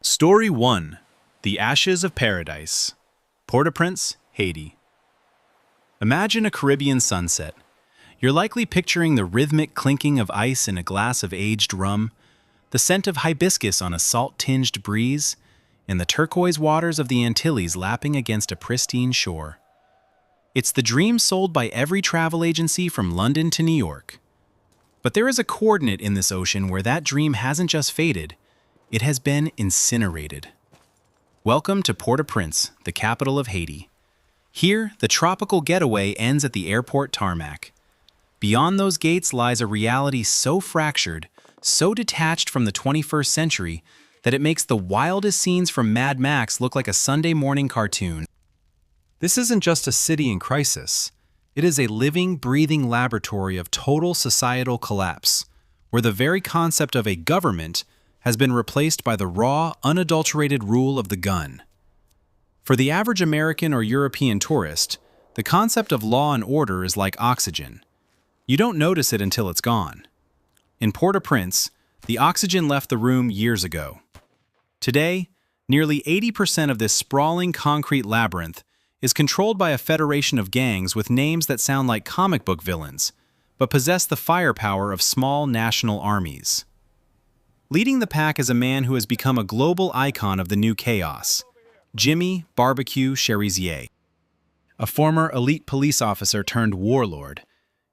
Story 1. The Ashes of Paradise. Port-au-Prince, Haiti. Imagine a Caribbean sunset. You're likely picturing the rhythmic clinking of ice in a glass of aged rum, the scent of hibiscus on a salt-tinged breeze, and the turquoise waters of the Antilles lapping against a pristine shore. It's the dream sold by every travel agency from London to New York. But there is a coordinate in this ocean where that dream hasn't just faded, it has been incinerated. Welcome to Port-au-Prince, the capital of Haiti. Here, the tropical getaway ends at the airport tarmac. Beyond those gates lies a reality so fractured, so detached from the 21st century, that it makes the wildest scenes from Mad Max look like a Sunday morning cartoon. This isn't just a city in crisis. It is a living, breathing laboratory of total societal collapse, where the very concept of a government has been replaced by the raw, unadulterated rule of the gun. For the average American or European tourist, the concept of law and order is like oxygen. You don't notice it until it's gone. In Port-au-Prince, the oxygen left the room years ago. Today, nearly 80% of this sprawling concrete labyrinth is controlled by a federation of gangs with names that sound like comic book villains, but possess the firepower of small national armies. Leading the pack is a man who has become a global icon of the new chaos, Jimmy Barbecue Cherizier. A former elite police officer turned warlord.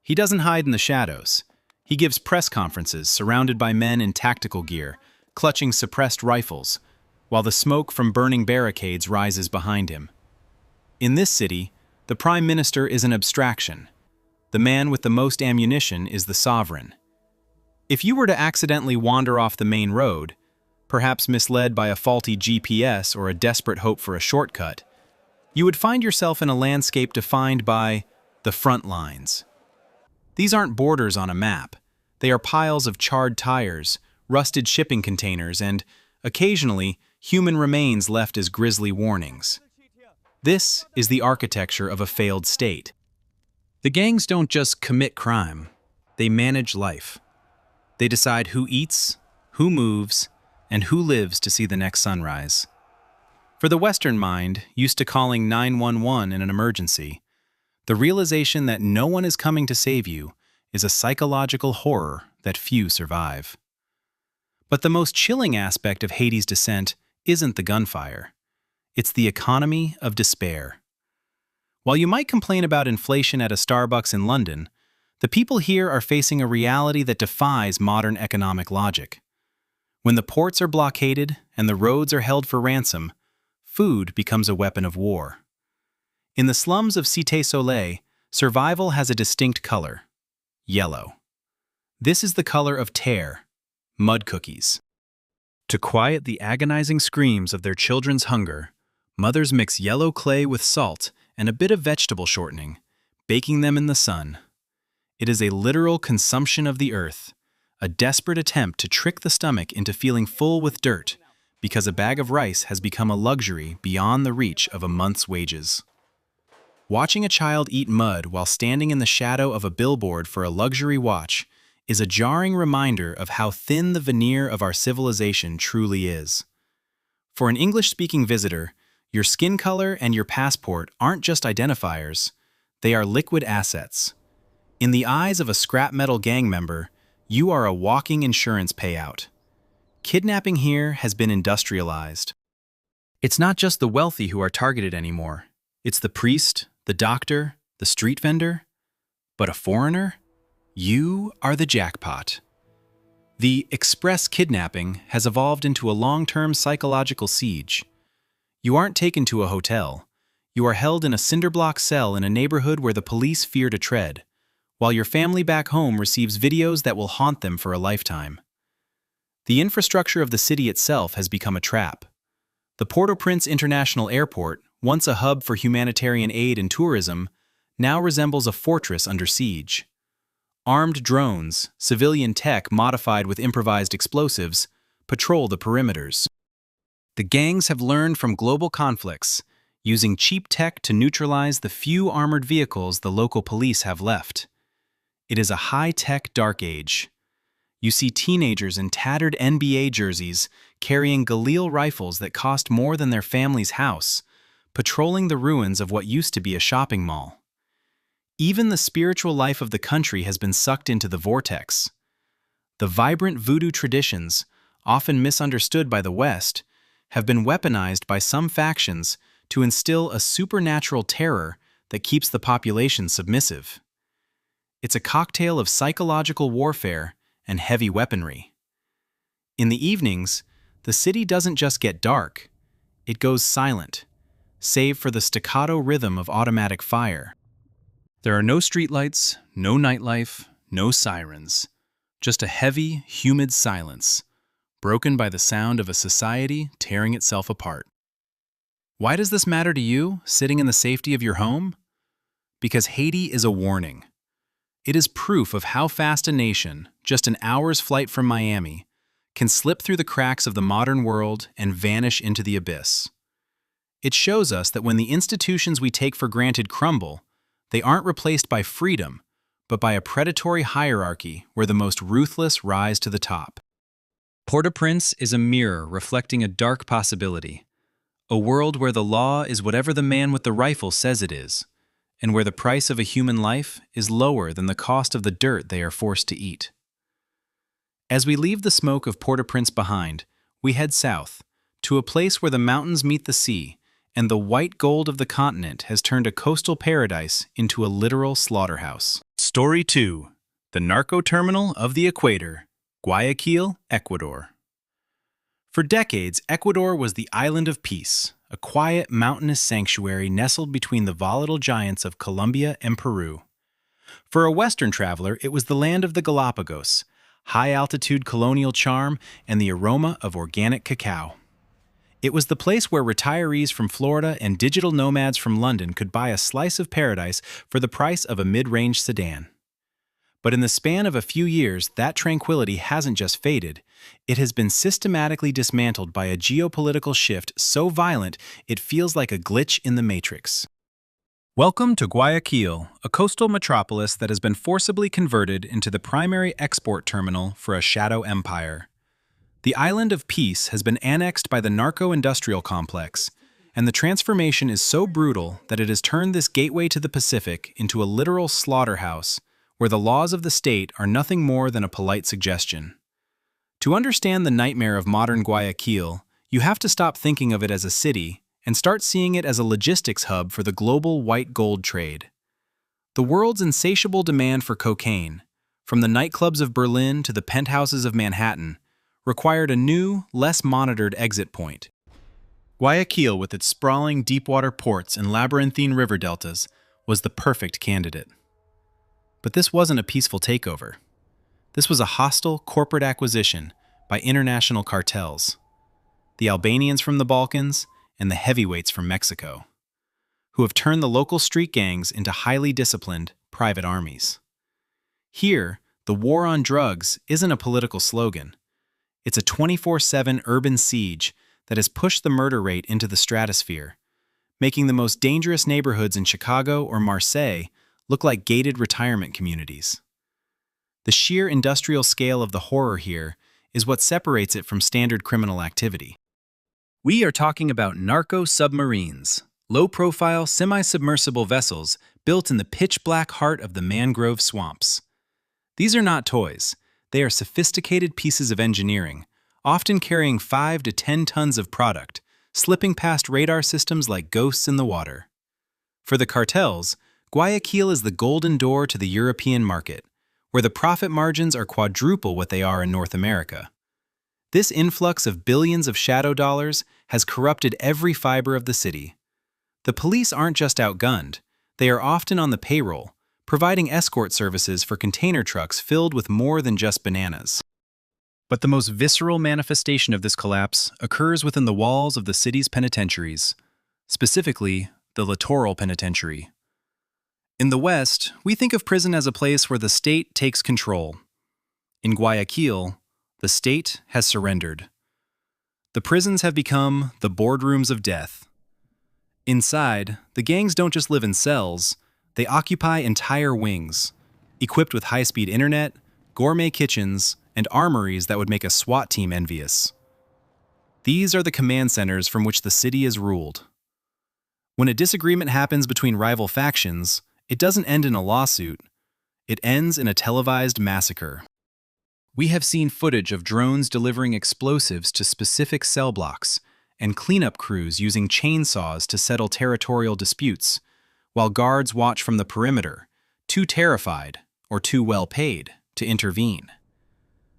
He doesn't hide in the shadows. He gives press conferences surrounded by men in tactical gear, clutching suppressed rifles, while the smoke from burning barricades rises behind him. In this city, the prime minister is an abstraction. The man with the most ammunition is the sovereign. If you were to accidentally wander off the main road, perhaps misled by a faulty GPS or a desperate hope for a shortcut, you would find yourself in a landscape defined by the front lines. These aren't borders on a map. They are piles of charred tires, rusted shipping containers, and, occasionally, human remains left as grisly warnings. This is the architecture of a failed state. The gangs don't just commit crime, they manage life. They decide who eats, who moves, and who lives to see the next sunrise. For the Western mind, used to calling 911 in an emergency, the realization that no one is coming to save you is a psychological horror that few survive. But the most chilling aspect of Haiti's descent isn't the gunfire. It's the economy of despair. While you might complain about inflation at a Starbucks in London, the people here are facing a reality that defies modern economic logic. When the ports are blockaded and the roads are held for ransom, food becomes a weapon of war. In the slums of Cité Soleil, survival has a distinct color: yellow. This is the color of tear, mud cookies. To quiet the agonizing screams of their children's hunger, mothers mix yellow clay with salt and a bit of vegetable shortening, baking them in the sun. It is a literal consumption of the earth, a desperate attempt to trick the stomach into feeling full with dirt, because a bag of rice has become a luxury beyond the reach of a month's wages. Watching a child eat mud while standing in the shadow of a billboard for a luxury watch is a jarring reminder of how thin the veneer of our civilization truly is. For an English-speaking visitor, your skin color and your passport aren't just identifiers, they are liquid assets. In the eyes of a scrap metal gang member, you are a walking insurance payout. Kidnapping here has been industrialized. It's not just the wealthy who are targeted anymore. It's the priest, the doctor, the street vendor. But a foreigner? You are the jackpot. The express kidnapping has evolved into a long-term psychological siege. You aren't taken to a hotel. You are held in a cinder-block cell in a neighborhood where the police fear to tread, while your family back home receives videos that will haunt them for a lifetime. The infrastructure of the city itself has become a trap. The Port-au-Prince International Airport, once a hub for humanitarian aid and tourism, now resembles a fortress under siege. Armed drones, civilian tech modified with improvised explosives, patrol the perimeters. The gangs have learned from global conflicts, using cheap tech to neutralize the few armored vehicles the local police have left. It is a high-tech dark age. You see teenagers in tattered NBA jerseys carrying Galil rifles that cost more than their family's house, patrolling the ruins of what used to be a shopping mall. Even the spiritual life of the country has been sucked into the vortex. The vibrant voodoo traditions, often misunderstood by the West, have been weaponized by some factions to instill a supernatural terror that keeps the population submissive. It's a cocktail of psychological warfare and heavy weaponry. In the evenings, the city doesn't just get dark, it goes silent, save for the staccato rhythm of automatic fire. There are no streetlights, no nightlife, no sirens, just a heavy, humid silence, broken by the sound of a society tearing itself apart. Why does this matter to you, sitting in the safety of your home? Because Haiti is a warning. It is proof of how fast a nation, just an hour's flight from Miami, can slip through the cracks of the modern world and vanish into the abyss. It shows us that when the institutions we take for granted crumble, they aren't replaced by freedom, but by a predatory hierarchy where the most ruthless rise to the top. Port-au-Prince is a mirror reflecting a dark possibility, a world where the law is whatever the man with the rifle says it is, and where the price of a human life is lower than the cost of the dirt they are forced to eat. As we leave the smoke of Port-au-Prince behind, we head south, to a place where the mountains meet the sea, and the white gold of the continent has turned a coastal paradise into a literal slaughterhouse. Story 2. The Narco-Terminal of the Equator, Guayaquil, Ecuador. For decades, Ecuador was the island of peace, a quiet, mountainous sanctuary nestled between the volatile giants of Colombia and Peru. For a Western traveler, it was the land of the Galapagos, high-altitude colonial charm, and the aroma of organic cacao. It was the place where retirees from Florida and digital nomads from London could buy a slice of paradise for the price of a mid-range sedan. But in the span of a few years, that tranquility hasn't just faded. It has been systematically dismantled by a geopolitical shift so violent it feels like a glitch in the matrix. Welcome to Guayaquil, a coastal metropolis that has been forcibly converted into the primary export terminal for a shadow empire. The island of peace has been annexed by the narco-industrial complex, and the transformation is so brutal that it has turned this gateway to the Pacific into a literal slaughterhouse, where the laws of the state are nothing more than a polite suggestion. To understand the nightmare of modern Guayaquil, you have to stop thinking of it as a city and start seeing it as a logistics hub for the global white gold trade. The world's insatiable demand for cocaine, from the nightclubs of Berlin to the penthouses of Manhattan, required a new, less monitored exit point. Guayaquil, with its sprawling deepwater ports and labyrinthine river deltas, was the perfect candidate. But this wasn't a peaceful takeover. This was a hostile corporate acquisition by international cartels, the Albanians from the Balkans and the heavyweights from Mexico, who have turned the local street gangs into highly disciplined private armies. Here, the war on drugs isn't a political slogan. It's a 24/7 urban siege that has pushed the murder rate into the stratosphere, making the most dangerous neighborhoods in Chicago or Marseille look like gated retirement communities. The sheer industrial scale of the horror here is what separates it from standard criminal activity. We are talking about narco-submarines, low-profile, semi-submersible vessels built in the pitch-black heart of the mangrove swamps. These are not toys. They are sophisticated pieces of engineering, often carrying 5 to 10 tons of product, slipping past radar systems like ghosts in the water. For the cartels, Guayaquil is the golden door to the European market, where the profit margins are quadruple what they are in North America. This influx of billions of shadow dollars has corrupted every fiber of the city. The police aren't just outgunned, they are often on the payroll, providing escort services for container trucks filled with more than just bananas. But the most visceral manifestation of this collapse occurs within the walls of the city's penitentiaries, specifically the Littoral Penitentiary. In the West, we think of prison as a place where the state takes control. In Guayaquil, the state has surrendered. The prisons have become the boardrooms of death. Inside, the gangs don't just live in cells, they occupy entire wings, equipped with high-speed internet, gourmet kitchens, and armories that would make a SWAT team envious. These are the command centers from which the city is ruled. When a disagreement happens between rival factions, it doesn't end in a lawsuit. It ends in a televised massacre. We have seen footage of drones delivering explosives to specific cell blocks and cleanup crews using chainsaws to settle territorial disputes, while guards watch from the perimeter, too terrified or too well paid to intervene.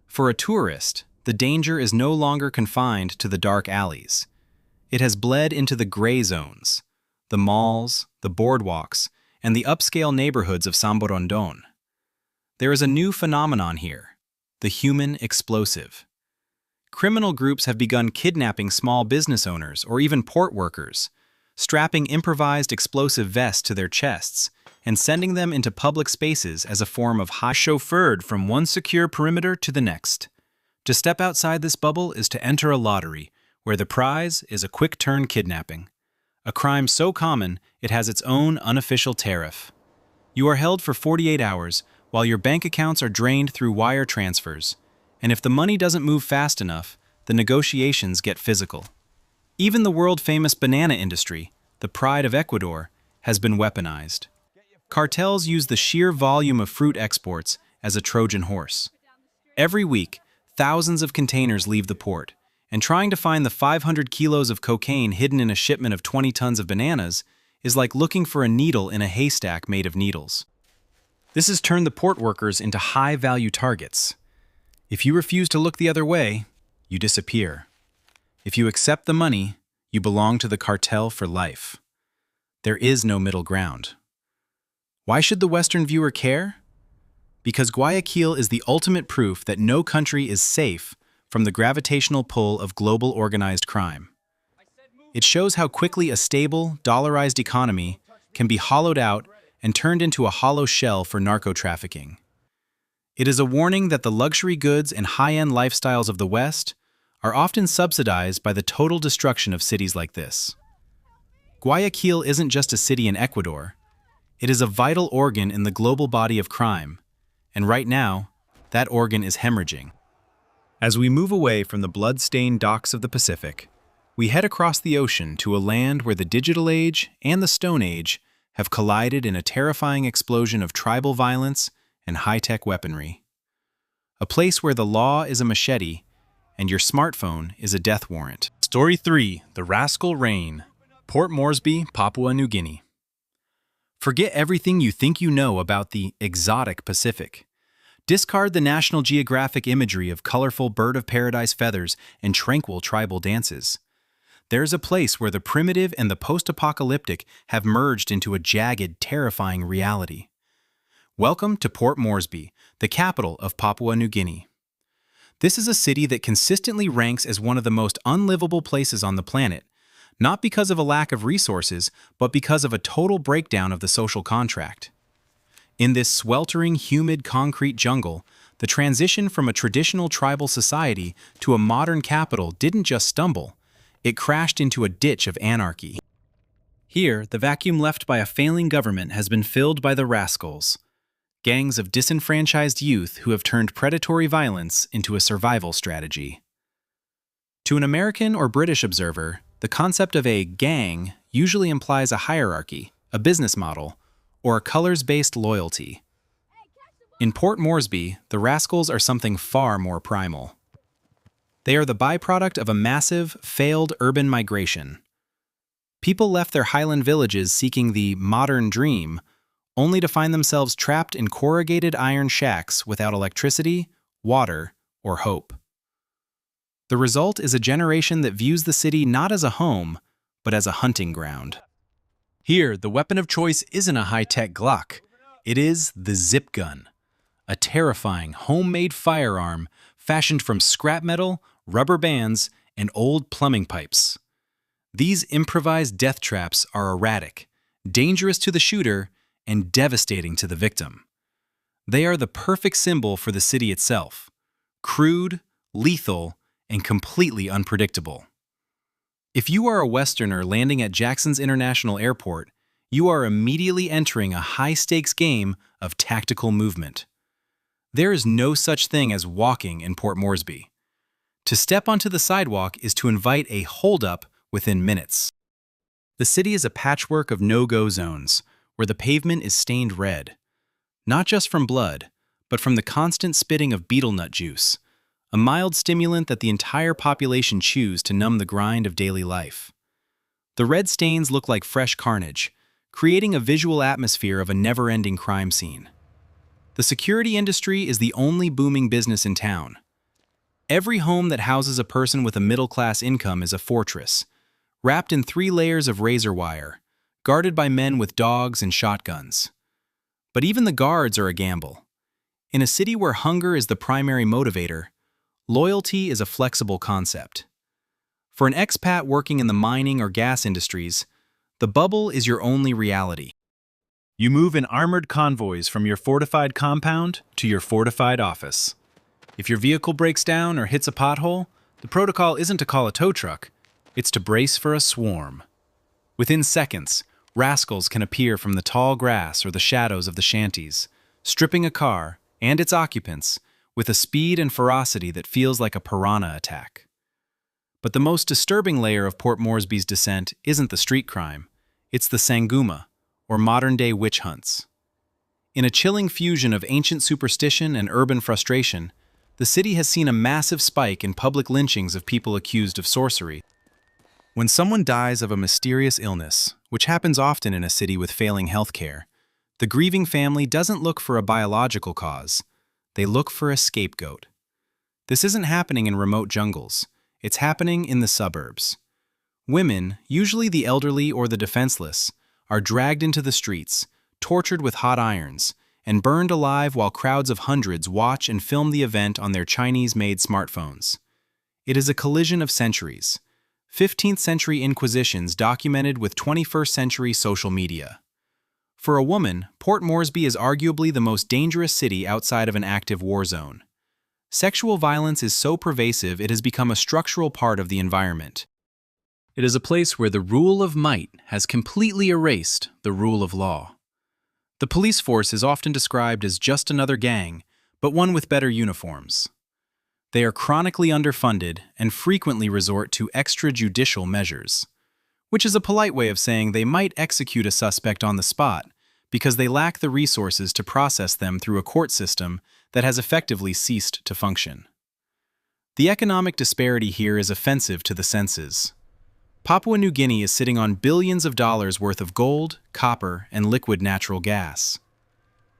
For a tourist, the danger is no longer confined to the dark alleys. It has bled into the gray zones, the malls, the boardwalks, and the upscale neighborhoods of Samborondon. There is a new phenomenon here: the human explosive. Criminal groups have begun kidnapping small business owners or even port workers, strapping improvised explosive vests to their chests and sending them into public spaces as a form of chauffeured from one secure perimeter to the next. To step outside this bubble is to enter a lottery, where the prize is a quick-turn kidnapping. A crime so common, it has its own unofficial tariff. You are held for 48 hours, while your bank accounts are drained through wire transfers, and if the money doesn't move fast enough, the negotiations get physical. Even the world-famous banana industry, the pride of Ecuador, has been weaponized. Cartels use the sheer volume of fruit exports as a Trojan horse. Every week, thousands of containers leave the port, and trying to find the 500 kilos of cocaine hidden in a shipment of 20 tons of bananas is like looking for a needle in a haystack made of needles. This has turned the port workers into high-value targets. If you refuse to look the other way, you disappear. If you accept the money, you belong to the cartel for life. There is no middle ground. Why should the Western viewer care? Because Guayaquil is the ultimate proof that no country is safe from the gravitational pull of global organized crime. It shows how quickly a stable, dollarized economy can be hollowed out and turned into a hollow shell for narco-trafficking. It is a warning that the luxury goods and high-end lifestyles of the West are often subsidized by the total destruction of cities like this. Guayaquil isn't just a city in Ecuador. It is a vital organ in the global body of crime, and right now, that organ is hemorrhaging. As we move away from the blood-stained docks of the Pacific, we head across the ocean to a land where the Digital Age and the Stone Age have collided in a terrifying explosion of tribal violence and high-tech weaponry. A place where the law is a machete and your smartphone is a death warrant. Story 3: The Rascal Reign, Port Moresby, Papua New Guinea. Forget everything you think you know about the exotic Pacific. Discard the National Geographic imagery of colorful bird-of-paradise feathers and tranquil tribal dances. There's a place where the primitive and the post-apocalyptic have merged into a jagged, terrifying reality. Welcome to Port Moresby, the capital of Papua New Guinea. This is a city that consistently ranks as one of the most unlivable places on the planet, not because of a lack of resources, but because of a total breakdown of the social contract. In this sweltering, humid concrete jungle, the transition from a traditional tribal society to a modern capital didn't just stumble, it crashed into a ditch of anarchy. Here, the vacuum left by a failing government has been filled by the Rascals, gangs of disenfranchised youth who have turned predatory violence into a survival strategy. To an American or British observer, the concept of a gang usually implies a hierarchy, a business model, or a colors-based loyalty. In Port Moresby, the Rascals are something far more primal. They are the byproduct of a massive, failed urban migration. People left their highland villages seeking the modern dream, only to find themselves trapped in corrugated iron shacks without electricity, water, or hope. The result is a generation that views the city not as a home, but as a hunting ground. Here, the weapon of choice isn't a high-tech Glock. It is the zip gun, a terrifying homemade firearm fashioned from scrap metal, rubber bands, and old plumbing pipes. These improvised death traps are erratic, dangerous to the shooter, and devastating to the victim. They are the perfect symbol for the city itself: crude, lethal, and completely unpredictable. If you are a Westerner landing at Jackson's International Airport, you are immediately entering a high-stakes game of tactical movement. There is no such thing as walking in Port Moresby. To step onto the sidewalk is to invite a holdup within minutes. The city is a patchwork of no-go zones, where the pavement is stained red, not just from blood, but from the constant spitting of betel nut juice, a mild stimulant that the entire population chews to numb the grind of daily life. The red stains look like fresh carnage, creating a visual atmosphere of a never-ending crime scene. The security industry is the only booming business in town. Every home that houses a person with a middle-class income is a fortress, wrapped in 3 layers of razor wire, guarded by men with dogs and shotguns. But even the guards are a gamble. In a city where hunger is the primary motivator, loyalty is a flexible concept. For an expat working in the mining or gas industries, the bubble is your only reality. You move in armored convoys from your fortified compound to your fortified office. If your vehicle breaks down or hits a pothole, the protocol isn't to call a tow truck, it's to brace for a swarm. Within seconds, rascals can appear from the tall grass or the shadows of the shanties, stripping a car and its occupants with a speed and ferocity that feels like a piranha attack. But the most disturbing layer of Port Moresby's descent isn't the street crime, it's the sanguma, or modern-day witch hunts. In a chilling fusion of ancient superstition and urban frustration, the city has seen a massive spike in public lynchings of people accused of sorcery. When someone dies of a mysterious illness, which happens often in a city with failing healthcare, the grieving family doesn't look for a biological cause, they look for a scapegoat. This isn't happening in remote jungles. It's happening in the suburbs. Women, usually the elderly or the defenseless, are dragged into the streets, tortured with hot irons, and burned alive while crowds of hundreds watch and film the event on their Chinese-made smartphones. It is a collision of centuries. 15th century inquisitions documented with 21st century social media. For a woman, Port Moresby is arguably the most dangerous city outside of an active war zone. Sexual violence is so pervasive it has become a structural part of the environment. It is a place where the rule of might has completely erased the rule of law. The police force is often described as just another gang, but one with better uniforms. They are chronically underfunded and frequently resort to extrajudicial measures, which is a polite way of saying they might execute a suspect on the spot because they lack the resources to process them through a court system that has effectively ceased to function. The economic disparity here is offensive to the senses. Papua New Guinea is sitting on billions of dollars worth of gold, copper, and liquid natural gas.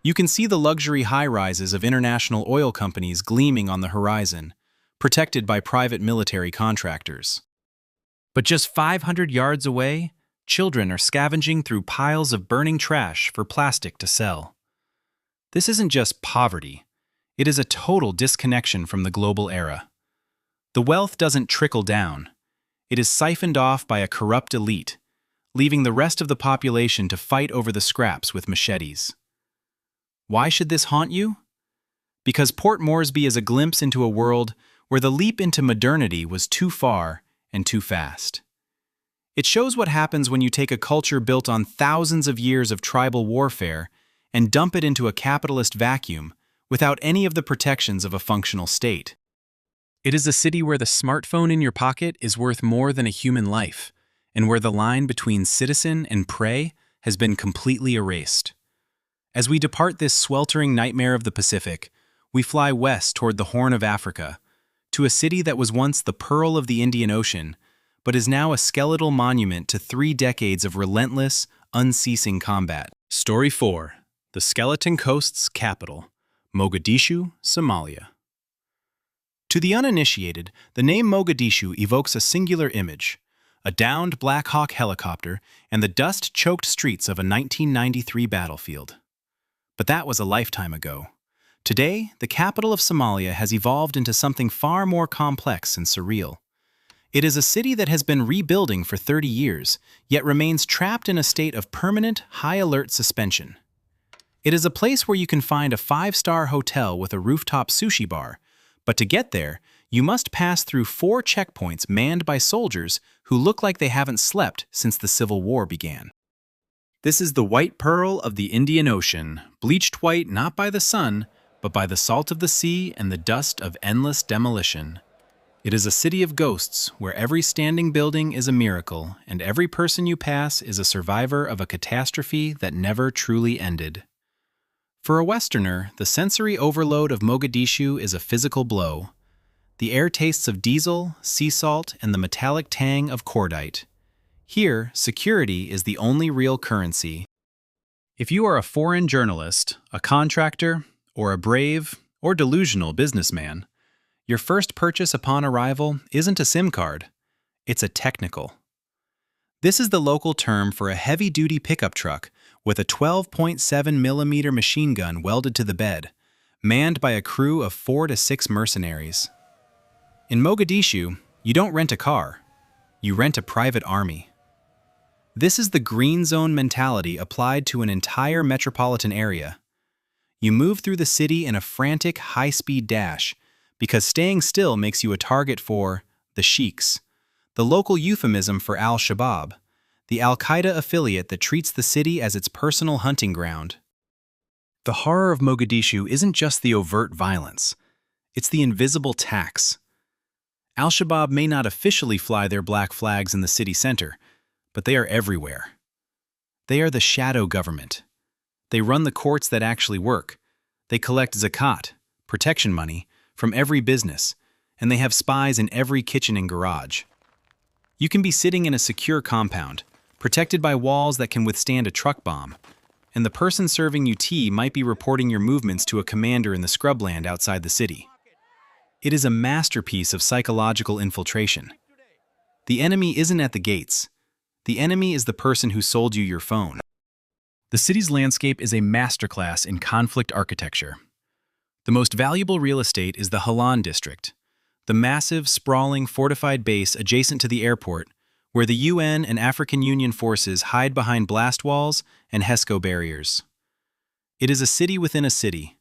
You can see the luxury high-rises of international oil companies gleaming on the horizon, protected by private military contractors. But just 500 yards away, children are scavenging through piles of burning trash for plastic to sell. This isn't just poverty. It is a total disconnection from the global era. The wealth doesn't trickle down. It is siphoned off by a corrupt elite, leaving the rest of the population to fight over the scraps with machetes. Why should this haunt you? Because Port Moresby is a glimpse into a world where the leap into modernity was too far and too fast. It shows what happens when you take a culture built on thousands of years of tribal warfare and dump it into a capitalist vacuum without any of the protections of a functional state. It is a city where the smartphone in your pocket is worth more than a human life, and where the line between citizen and prey has been completely erased. As we depart this sweltering nightmare of the Pacific, we fly west toward the Horn of Africa, to a city that was once the pearl of the Indian Ocean, but is now a skeletal monument to 3 decades of relentless, unceasing combat. Story 4. The Skeleton Coast's capital, Mogadishu, Somalia. To the uninitiated, the name Mogadishu evokes a singular image: a downed Black Hawk helicopter and the dust-choked streets of a 1993 battlefield. But that was a lifetime ago. Today, the capital of Somalia has evolved into something far more complex and surreal. It is a city that has been rebuilding for 30 years, yet remains trapped in a state of permanent, high-alert suspension. It is a place where you can find a 5-star hotel with a rooftop sushi bar, but to get there, you must pass through 4 checkpoints manned by soldiers who look like they haven't slept since the Civil War began. This is the white pearl of the Indian Ocean, bleached white not by the sun, but by the salt of the sea and the dust of endless demolition. It is a city of ghosts where every standing building is a miracle and every person you pass is a survivor of a catastrophe that never truly ended. For a Westerner, the sensory overload of Mogadishu is a physical blow. The air tastes of diesel, sea salt, and the metallic tang of cordite. Here, security is the only real currency. If you are a foreign journalist, a contractor, or a brave or delusional businessman, your first purchase upon arrival isn't a SIM card, it's a technical. This is the local term for a heavy-duty pickup truck with a 12.7mm machine gun welded to the bed, manned by a crew of 4 to 6 mercenaries. In Mogadishu, you don't rent a car, you rent a private army. This is the green zone mentality applied to an entire metropolitan area. You move through the city in a frantic, high-speed dash, because staying still makes you a target for the sheiks, the local euphemism for al-Shabaab, the al-Qaeda affiliate that treats the city as its personal hunting ground. The horror of Mogadishu isn't just the overt violence, it's the invisible tax. Al-Shabaab may not officially fly their black flags in the city center, but they are everywhere. They are the shadow government. They run the courts that actually work. They collect zakat, protection money, from every business, and they have spies in every kitchen and garage. You can be sitting in a secure compound, protected by walls that can withstand a truck bomb, and the person serving you tea might be reporting your movements to a commander in the scrubland outside the city. It is a masterpiece of psychological infiltration. The enemy isn't at the gates. The enemy is the person who sold you your phone. The city's landscape is a masterclass in conflict architecture. The most valuable real estate is the Halan district, the massive, sprawling, fortified base adjacent to the airport, where the UN and African Union forces hide behind blast walls and HESCO barriers. It is a city within a city,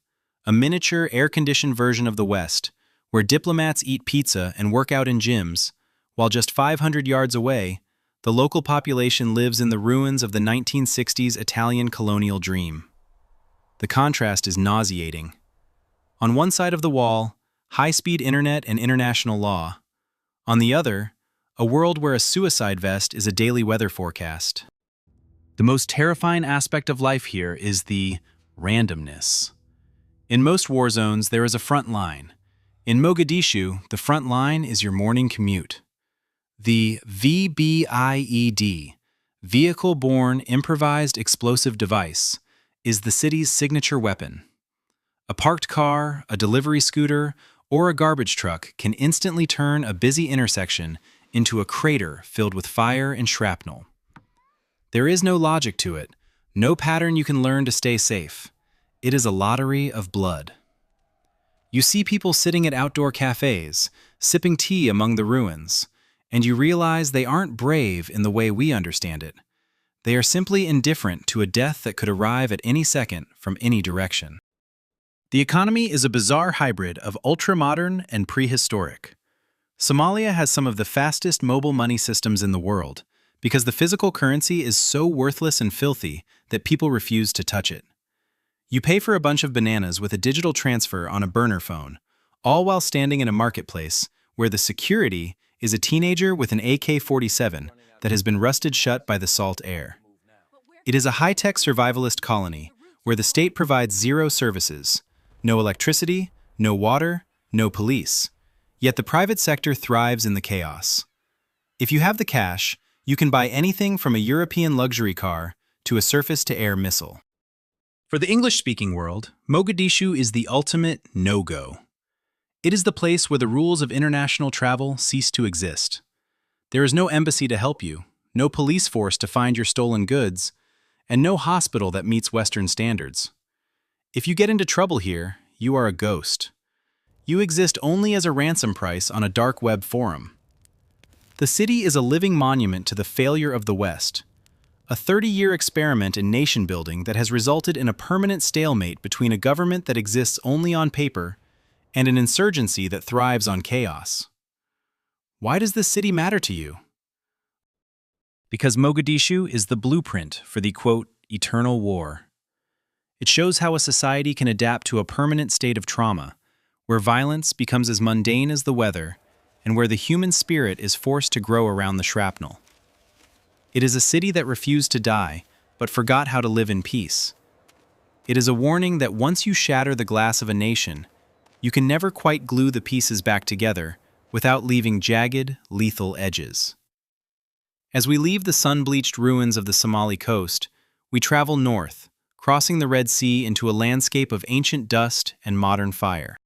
a miniature, air-conditioned version of the West, where diplomats eat pizza and work out in gyms, while just 500 yards away, the local population lives in the ruins of the 1960s Italian colonial dream. The contrast is nauseating. On one side of the wall, high-speed internet and international law. On the other, a world where a suicide vest is a daily weather forecast. The most terrifying aspect of life here is the randomness. In most war zones, there is a front line. In Mogadishu, the front line is your morning commute. The VBIED, Vehicle-Borne Improvised Explosive Device, is the city's signature weapon. A parked car, a delivery scooter, or a garbage truck can instantly turn a busy intersection into a crater filled with fire and shrapnel. There is no logic to it, no pattern you can learn to stay safe. It is a lottery of blood. You see people sitting at outdoor cafes, sipping tea among the ruins, and you realize they aren't brave in the way we understand it. They are simply indifferent to a death that could arrive at any second from any direction. The economy is a bizarre hybrid of ultra-modern and prehistoric. Somalia has some of the fastest mobile money systems in the world because the physical currency is so worthless and filthy that people refuse to touch it. You pay for a bunch of bananas with a digital transfer on a burner phone, all while standing in a marketplace where the security is a teenager with an AK-47 that has been rusted shut by the salt air. It is a high-tech survivalist colony where the state provides zero services, no electricity, no water, no police. Yet the private sector thrives in the chaos. If you have the cash, you can buy anything from a European luxury car to a surface-to-air missile. For the English-speaking world, Mogadishu is the ultimate no-go. It is the place where the rules of international travel cease to exist. There is no embassy to help you, no police force to find your stolen goods, and no hospital that meets Western standards. If you get into trouble here, you are a ghost. You exist only as a ransom price on a dark web forum. The city is a living monument to the failure of the West, a 30-year experiment in nation-building that has resulted in a permanent stalemate between a government that exists only on paper and an insurgency that thrives on chaos. Why does this city matter to you? Because Mogadishu is the blueprint for the, quote, eternal war. It shows how a society can adapt to a permanent state of trauma, where violence becomes as mundane as the weather and where the human spirit is forced to grow around the shrapnel. It is a city that refused to die, but forgot how to live in peace. It is a warning that once you shatter the glass of a nation, you can never quite glue the pieces back together without leaving jagged, lethal edges. As we leave the sun-bleached ruins of the Somali coast, we travel north, crossing the Red Sea into a landscape of ancient dust and modern fire.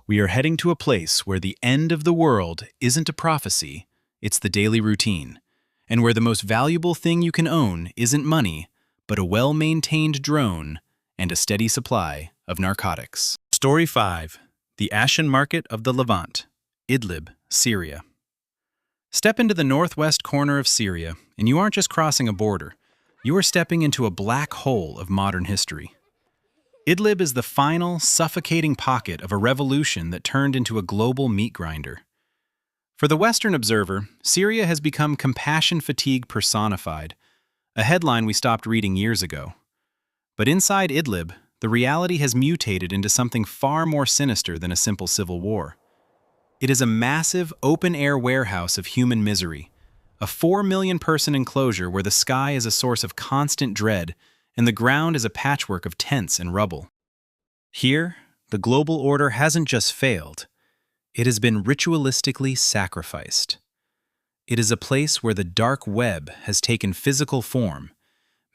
We are heading to a place where the end of the world isn't a prophecy, it's the daily routine, and where the most valuable thing you can own isn't money, but a well-maintained drone and a steady supply of narcotics. Story 5. The Ashen Market of the Levant, Idlib, Syria. Step into the northwest corner of Syria, and you aren't just crossing a border. You are stepping into a black hole of modern history. Idlib is the final, suffocating pocket of a revolution that turned into a global meat grinder. For the Western observer, Syria has become compassion fatigue personified, a headline we stopped reading years ago. But inside Idlib, the reality has mutated into something far more sinister than a simple civil war. It is a massive, open-air warehouse of human misery, a 4 million-person enclosure where the sky is a source of constant dread and the ground is a patchwork of tents and rubble. Here, the global order hasn't just failed, it has been ritualistically sacrificed. It is a place where the dark web has taken physical form,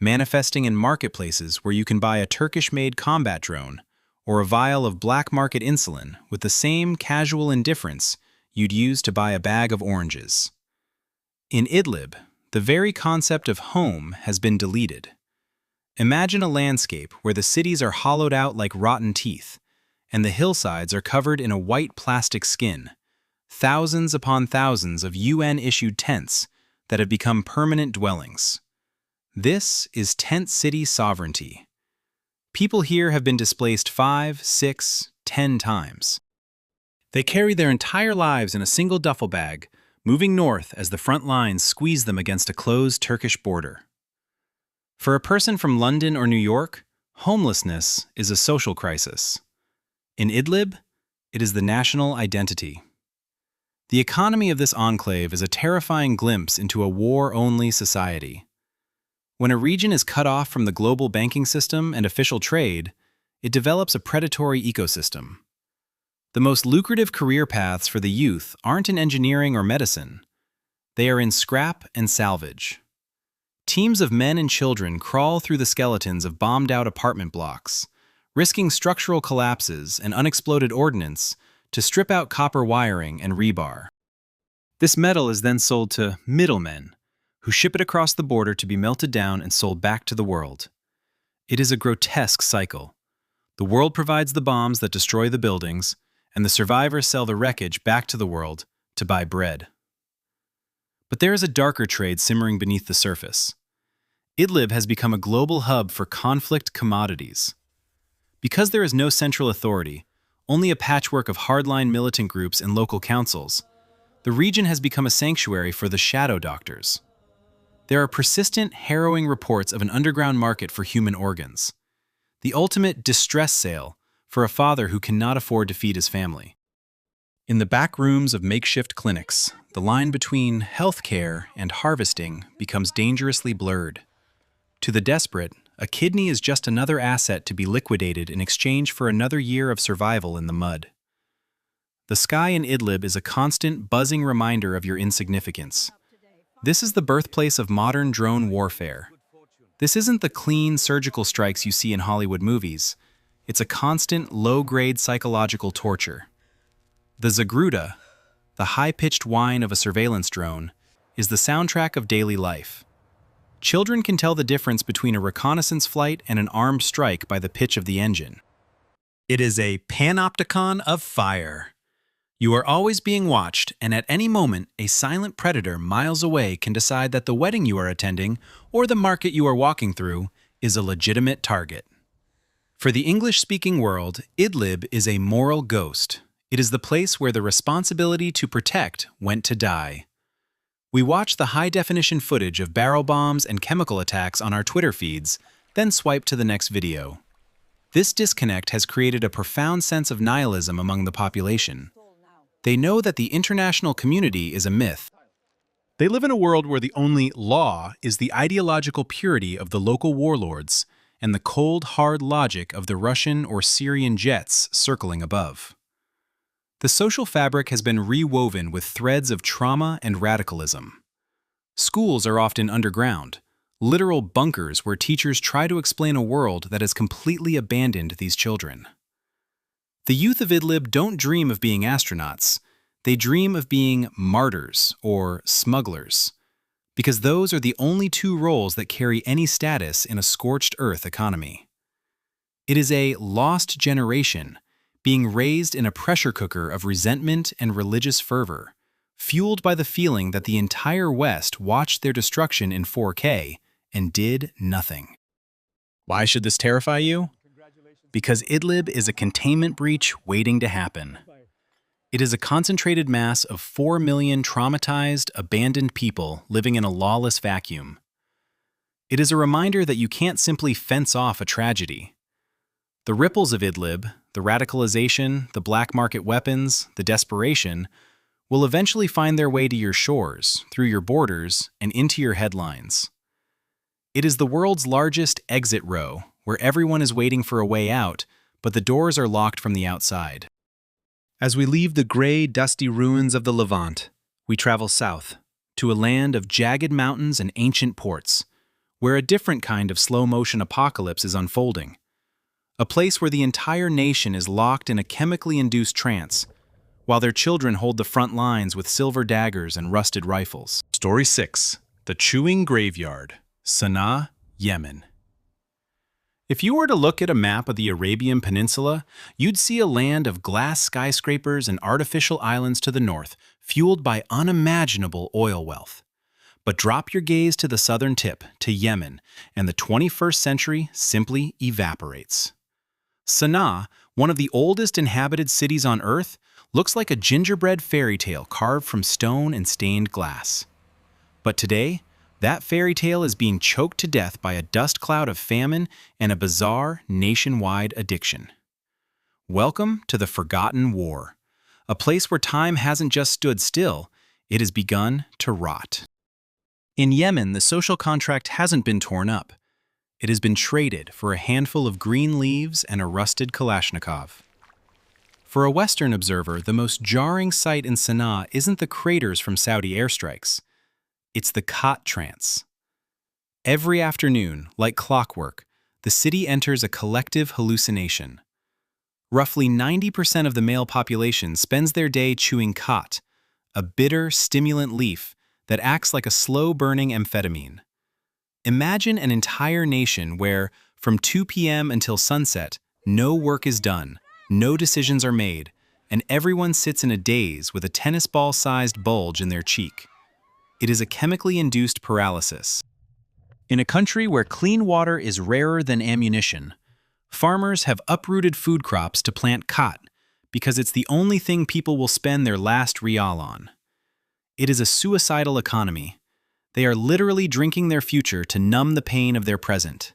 manifesting in marketplaces where you can buy a Turkish-made combat drone or a vial of black market insulin with the same casual indifference you'd use to buy a bag of oranges. In Idlib, the very concept of home has been deleted. Imagine a landscape where the cities are hollowed out like rotten teeth, and the hillsides are covered in a white plastic skin, thousands upon thousands of UN-issued tents that have become permanent dwellings. This is tent city sovereignty. People here have been displaced 5, 6, 10 times. They carry their entire lives in a single duffel bag, moving north as the front lines squeeze them against a closed Turkish border. For a person from London or New York, homelessness is a social crisis. In Idlib, it is the national identity. The economy of this enclave is a terrifying glimpse into a war-only society. When a region is cut off from the global banking system and official trade, it develops a predatory ecosystem. The most lucrative career paths for the youth aren't in engineering or medicine. They are in scrap and salvage. Teams of men and children crawl through the skeletons of bombed-out apartment blocks, risking structural collapses and unexploded ordnance to strip out copper wiring and rebar. This metal is then sold to middlemen, who ship it across the border to be melted down and sold back to the world. It is a grotesque cycle. The world provides the bombs that destroy the buildings, and the survivors sell the wreckage back to the world to buy bread. But there is a darker trade simmering beneath the surface. Idlib has become a global hub for conflict commodities. Because there is no central authority, only a patchwork of hardline militant groups and local councils, the region has become a sanctuary for the shadow doctors. There are persistent, harrowing reports of an underground market for human organs, the ultimate distress sale for a father who cannot afford to feed his family. In the back rooms of makeshift clinics, the line between healthcare and harvesting becomes dangerously blurred. To the desperate, a kidney is just another asset to be liquidated in exchange for another year of survival in the mud. The sky in Idlib is a constant, buzzing reminder of your insignificance. This is the birthplace of modern drone warfare. This isn't the clean, surgical strikes you see in Hollywood movies. It's a constant, low-grade psychological torture. The Zagruda, the high-pitched whine of a surveillance drone, is the soundtrack of daily life. Children can tell the difference between a reconnaissance flight and an armed strike by the pitch of the engine. It is a panopticon of fire. You are always being watched, and at any moment, a silent predator miles away can decide that the wedding you are attending or the market you are walking through is a legitimate target. For the English-speaking world, Idlib is a moral ghost. It is the place where the responsibility to protect went to die. We watch the high-definition footage of barrel bombs and chemical attacks on our Twitter feeds, then swipe to the next video. This disconnect has created a profound sense of nihilism among the population. They know that the international community is a myth. They live in a world where the only law is the ideological purity of the local warlords and the cold, hard logic of the Russian or Syrian jets circling above. The social fabric has been rewoven with threads of trauma and radicalism. Schools are often underground, literal bunkers where teachers try to explain a world that has completely abandoned these children. The youth of Idlib don't dream of being astronauts. They dream of being martyrs or smugglers, because those are the only two roles that carry any status in a scorched earth economy. It is a lost generation being raised in a pressure cooker of resentment and religious fervor, fueled by the feeling that the entire West watched their destruction in 4K and did nothing. Why should this terrify you? Because Idlib is a containment breach waiting to happen. It is a concentrated mass of 4 million traumatized, abandoned people living in a lawless vacuum. It is a reminder that you can't simply fence off a tragedy. The ripples of Idlib, the radicalization, the black market weapons, the desperation, will eventually find their way to your shores, through your borders, and into your headlines. It is the world's largest exit row, where everyone is waiting for a way out, but the doors are locked from the outside. As we leave the gray, dusty ruins of the Levant, we travel south, to a land of jagged mountains and ancient ports, where a different kind of slow-motion apocalypse is unfolding. A place where the entire nation is locked in a chemically induced trance, while their children hold the front lines with silver daggers and rusted rifles. Story 6. The Chewing Graveyard, Sana'a, Yemen. If you were to look at a map of the Arabian Peninsula, you'd see a land of glass skyscrapers and artificial islands to the north, fueled by unimaginable oil wealth. But drop your gaze to the southern tip, to Yemen, and the 21st century simply evaporates. Sana'a, one of the oldest inhabited cities on Earth, looks like a gingerbread fairy tale carved from stone and stained glass. But today, that fairy tale is being choked to death by a dust cloud of famine and a bizarre, nationwide addiction. Welcome to the Forgotten War, a place where time hasn't just stood still, it has begun to rot. In Yemen, the social contract hasn't been torn up. It has been traded for a handful of green leaves and a rusted Kalashnikov. For a Western observer, the most jarring sight in Sana'a isn't the craters from Saudi airstrikes. It's the cot trance. Every afternoon, like clockwork, the city enters a collective hallucination. Roughly 90% of the male population spends their day chewing cot, a bitter, stimulant leaf that acts like a slow-burning amphetamine. Imagine an entire nation where, from 2 p.m. until sunset, no work is done, no decisions are made, and everyone sits in a daze with a tennis ball-sized bulge in their cheek. It is a chemically induced paralysis. In a country where clean water is rarer than ammunition, farmers have uprooted food crops to plant cot because it's the only thing people will spend their last rial on. It is a suicidal economy. They are literally drinking their future to numb the pain of their present.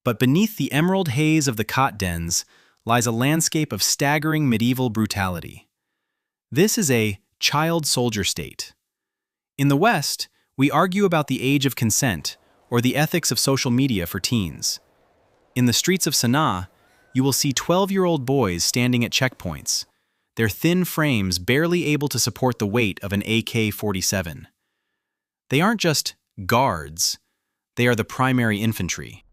But beneath the emerald haze of the cot dens lies a landscape of staggering medieval brutality. This is a child soldier state. In the West, we argue about the age of consent or the ethics of social media for teens. In the streets of Sana'a, you will see 12-year-old boys standing at checkpoints, their thin frames barely able to support the weight of an AK-47. They aren't just guards, they are the primary infantry.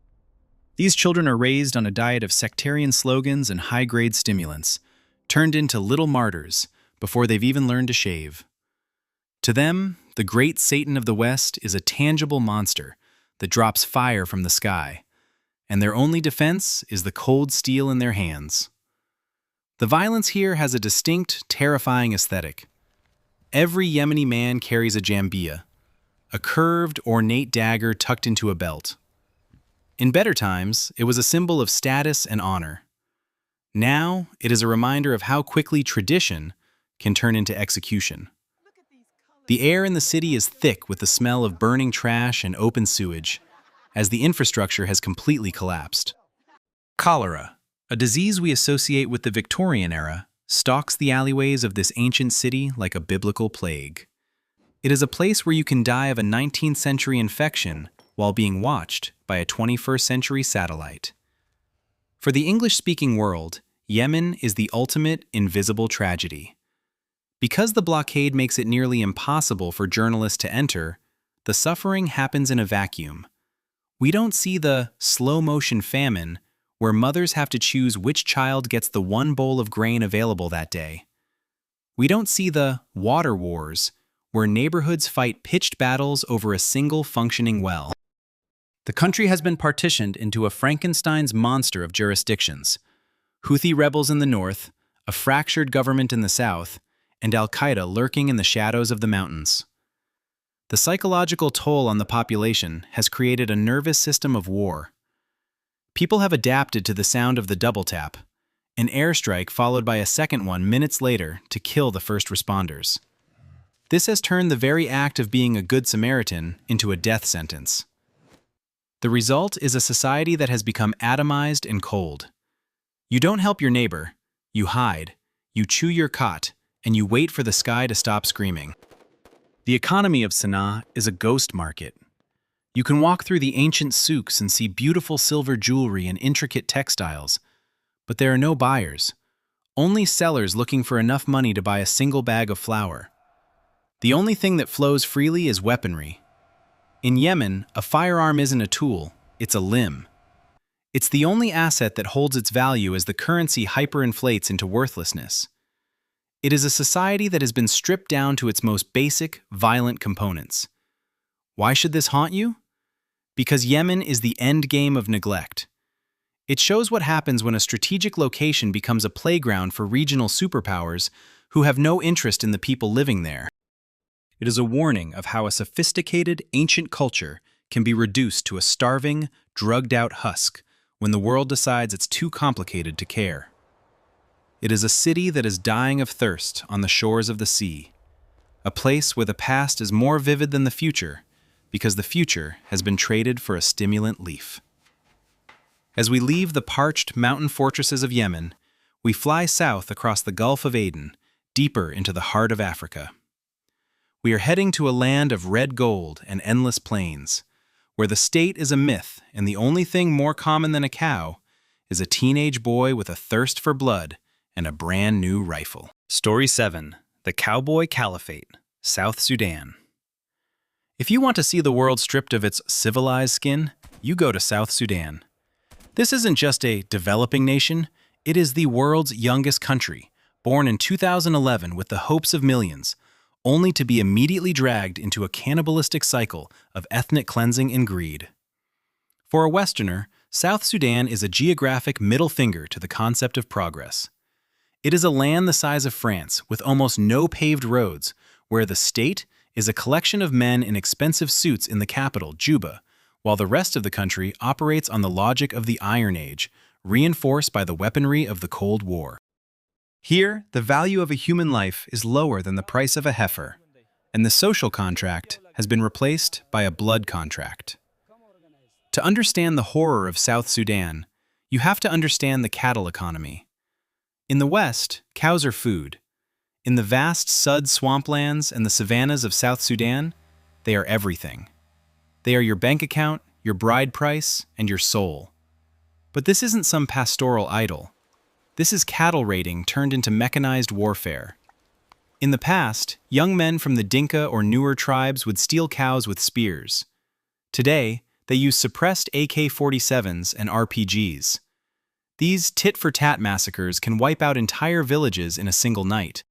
These children are raised on a diet of sectarian slogans and high-grade stimulants, turned into little martyrs before they've even learned to shave. To them, the great Satan of the West is a tangible monster that drops fire from the sky, and their only defense is the cold steel in their hands. The violence here has a distinct, terrifying aesthetic. Every Yemeni man carries a jambia, a curved, ornate dagger tucked into a belt. In better times, it was a symbol of status and honor. Now, it is a reminder of how quickly tradition can turn into execution. The air in the city is thick with the smell of burning trash and open sewage, as the infrastructure has completely collapsed. Cholera, a disease we associate with the Victorian era, stalks the alleyways of this ancient city like a biblical plague. It is a place where you can die of a 19th century infection while being watched by a 21st century satellite. For the English-speaking world, Yemen is the ultimate invisible tragedy. Because the blockade makes it nearly impossible for journalists to enter, the suffering happens in a vacuum. We don't see the slow-motion famine where mothers have to choose which child gets the one bowl of grain available that day. We don't see the water wars where neighborhoods fight pitched battles over a single functioning well. The country has been partitioned into a Frankenstein's monster of jurisdictions: Houthi rebels in the north, a fractured government in the south, and Al-Qaeda lurking in the shadows of the mountains. The psychological toll on the population has created a nervous system of war. People have adapted to the sound of the double tap, an airstrike followed by a second one minutes later to kill the first responders. This has turned the very act of being a good Samaritan into a death sentence. The result is a society that has become atomized and cold. You don't help your neighbor, you hide, you chew your cot, and you wait for the sky to stop screaming. The economy of Sana'a is a ghost market. You can walk through the ancient souks and see beautiful silver jewelry and intricate textiles, but there are no buyers, only sellers looking for enough money to buy a single bag of flour. The only thing that flows freely is weaponry. In Yemen, a firearm isn't a tool, it's a limb. It's the only asset that holds its value as the currency hyperinflates into worthlessness. It is a society that has been stripped down to its most basic, violent components. Why should this haunt you? Because Yemen is the end game of neglect. It shows what happens when a strategic location becomes a playground for regional superpowers who have no interest in the people living there. It is a warning of how a sophisticated, ancient culture can be reduced to a starving, drugged-out husk when the world decides it's too complicated to care. It is a city that is dying of thirst on the shores of the sea, a place where the past is more vivid than the future because the future has been traded for a stimulant leaf. As we leave the parched mountain fortresses of Yemen, we fly south across the Gulf of Aden, deeper into the heart of Africa. We are heading to a land of red gold and endless plains, where the state is a myth and the only thing more common than a cow is a teenage boy with a thirst for blood and a brand new rifle. Story 7. The Cowboy Caliphate, South Sudan. If you want to see the world stripped of its civilized skin, you go to South Sudan. This isn't just a developing nation, it is the world's youngest country, born in 2011 with the hopes of millions, only to be immediately dragged into a cannibalistic cycle of ethnic cleansing and greed. For a Westerner, South Sudan is a geographic middle finger to the concept of progress. It is a land the size of France with almost no paved roads, where the state is a collection of men in expensive suits in the capital, Juba, while the rest of the country operates on the logic of the Iron Age, reinforced by the weaponry of the Cold War. Here, the value of a human life is lower than the price of a heifer, and the social contract has been replaced by a blood contract. To understand the horror of South Sudan, you have to understand the cattle economy. In the West, cows are food. In the vast Sud swamplands and the savannas of South Sudan, they are everything. They are your bank account, your bride price, and your soul. But this isn't some pastoral idyll. This is cattle raiding turned into mechanized warfare. In the past, young men from the Dinka or Nuer tribes would steal cows with spears. Today, they use suppressed AK-47s and RPGs. These tit-for-tat massacres can wipe out entire villages in a single night.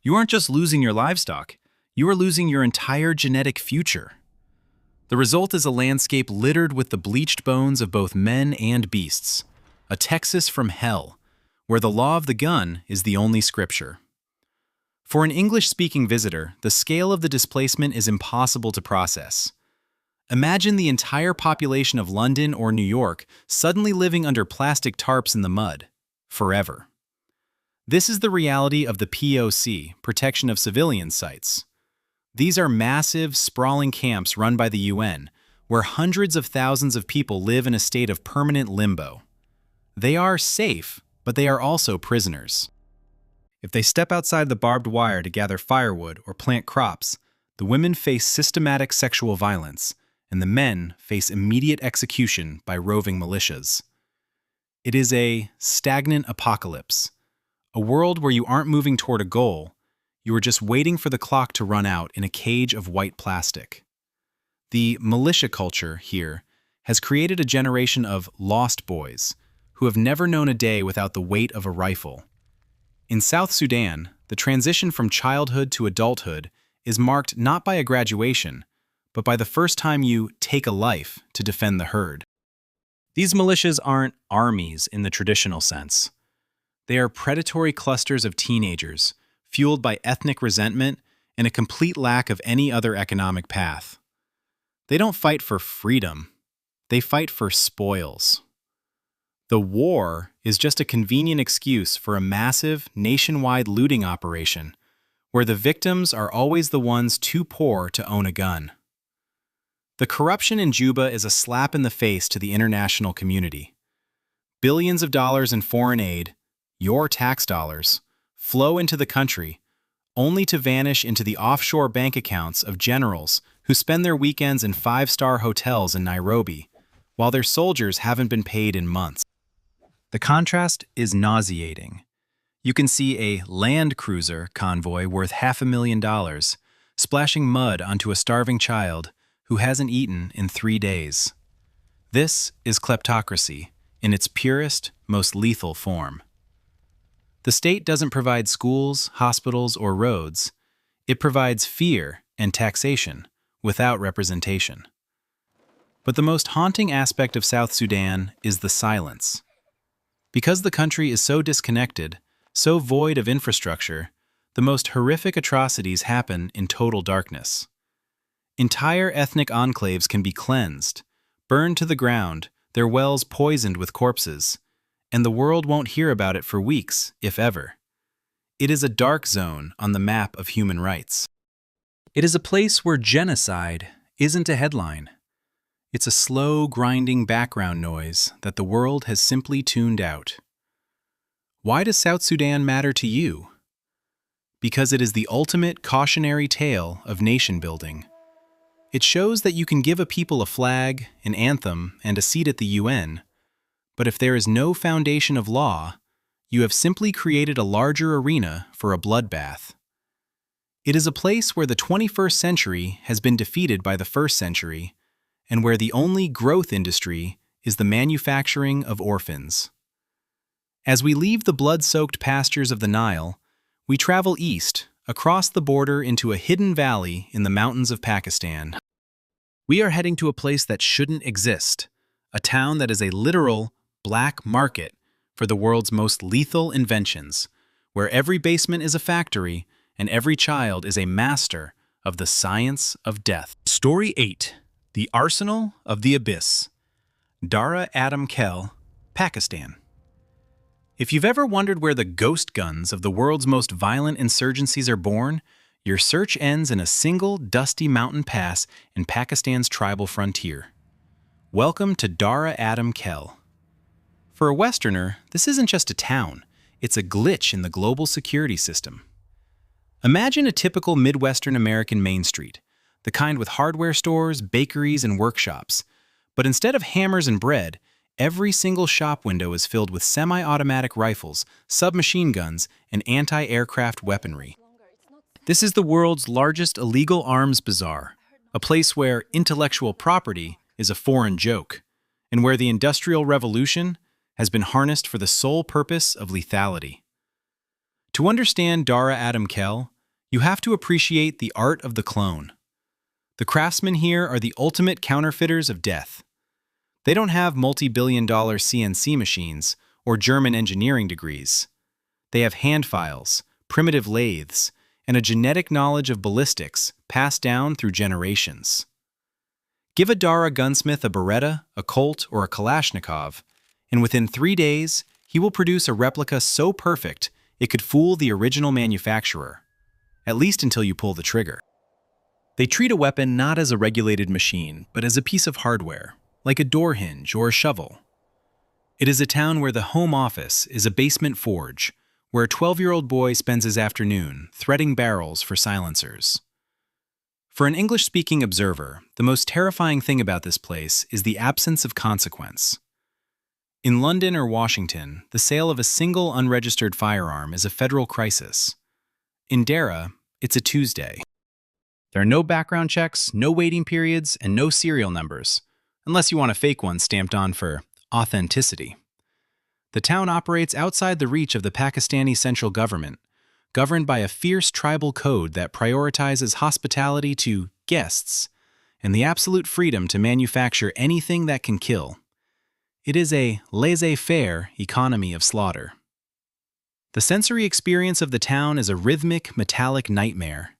You aren't just losing your livestock, you are losing your entire genetic future. The result is a landscape littered with the bleached bones of both men and beasts, a Texas from hell, where the law of the gun is the only scripture. For an English-speaking visitor, the scale of the displacement is impossible to process. Imagine the entire population of London or New York suddenly living under plastic tarps in the mud, forever. This is the reality of the POC, Protection of Civilians sites. These are massive, sprawling camps run by the UN, where hundreds of thousands of people live in a state of permanent limbo. They are safe, but they are also prisoners. If they step outside the barbed wire to gather firewood or plant crops, the women face systematic sexual violence, and the men face immediate execution by roving militias. It is a stagnant apocalypse, a world where you aren't moving toward a goal, you are just waiting for the clock to run out in a cage of white plastic. The militia culture here has created a generation of lost boys who have never known a day without the weight of a rifle. In South Sudan, the transition from childhood to adulthood is marked not by a graduation, but by the first time you take a life to defend the herd. These militias aren't armies in the traditional sense. They are predatory clusters of teenagers, fueled by ethnic resentment and a complete lack of any other economic path. They don't fight for freedom. They fight for spoils. The war is just a convenient excuse for a massive, nationwide looting operation, where the victims are always the ones too poor to own a gun. The corruption in Juba is a slap in the face to the international community. Billions of dollars in foreign aid, your tax dollars, flow into the country, only to vanish into the offshore bank accounts of generals who spend their weekends in five-star hotels in Nairobi, while their soldiers haven't been paid in months. The contrast is nauseating. You can see a land cruiser convoy worth $500,000 splashing mud onto a starving child who hasn't eaten in 3 days. This is kleptocracy in its purest, most lethal form. The state doesn't provide schools, hospitals, or roads. It provides fear and taxation without representation. But the most haunting aspect of South Sudan is the silence. Because the country is so disconnected, so void of infrastructure, the most horrific atrocities happen in total darkness. Entire ethnic enclaves can be cleansed, burned to the ground, their wells poisoned with corpses, and the world won't hear about it for weeks, if ever. It is a dark zone on the map of human rights. It is a place where genocide isn't a headline. It's a slow, grinding background noise that the world has simply tuned out. Why does South Sudan matter to you? Because it is the ultimate cautionary tale of nation building. It shows that you can give a people a flag, an anthem, and a seat at the UN, but if there is no foundation of law, you have simply created a larger arena for a bloodbath. It is a place where the 21st century has been defeated by the first century, and where the only growth industry is the manufacturing of orphans. As we leave the blood-soaked pastures of the Nile, we travel east, across the border into a hidden valley in the mountains of Pakistan. We are heading to a place that shouldn't exist, a town that is a literal black market for the world's most lethal inventions, where every basement is a factory and every child is a master of the science of death. Story 8. The Arsenal of the Abyss. Darra Adam Khel, Pakistan. If you've ever wondered where the ghost guns of the world's most violent insurgencies are born, your search ends in a single dusty mountain pass in Pakistan's tribal frontier. Welcome to Darra Adam Khel. For a Westerner, this isn't just a town, it's a glitch in the global security system. Imagine a typical Midwestern American Main Street, the kind with hardware stores, bakeries, and workshops. But instead of hammers and bread, every single shop window is filled with semi-automatic rifles, submachine guns, and anti-aircraft weaponry. This is the world's largest illegal arms bazaar, a place where intellectual property is a foreign joke, and where the Industrial Revolution has been harnessed for the sole purpose of lethality. To understand Darra Adam Khel, you have to appreciate the art of the clone. The craftsmen here are the ultimate counterfeiters of death. They don't have multi-billion-dollar CNC machines or German engineering degrees. They have hand files, primitive lathes, and a genetic knowledge of ballistics passed down through generations. Give a Darra gunsmith a Beretta, a Colt, or a Kalashnikov, and within 3 days, he will produce a replica so perfect it could fool the original manufacturer, at least until you pull the trigger. They treat a weapon not as a regulated machine, but as a piece of hardware, like a door hinge or a shovel. It is a town where the home office is a basement forge, where a 12-year-old boy spends his afternoon threading barrels for silencers. For an English-speaking observer, the most terrifying thing about this place is the absence of consequence. In London or Washington, the sale of a single unregistered firearm is a federal crisis. In Darra, it's a Tuesday. There are no background checks, no waiting periods, and no serial numbers, unless you want a fake one stamped on for authenticity. The town operates outside the reach of the Pakistani central government, governed by a fierce tribal code that prioritizes hospitality to guests and the absolute freedom to manufacture anything that can kill. It is a laissez-faire economy of slaughter. The sensory experience of the town is a rhythmic, metallic nightmare.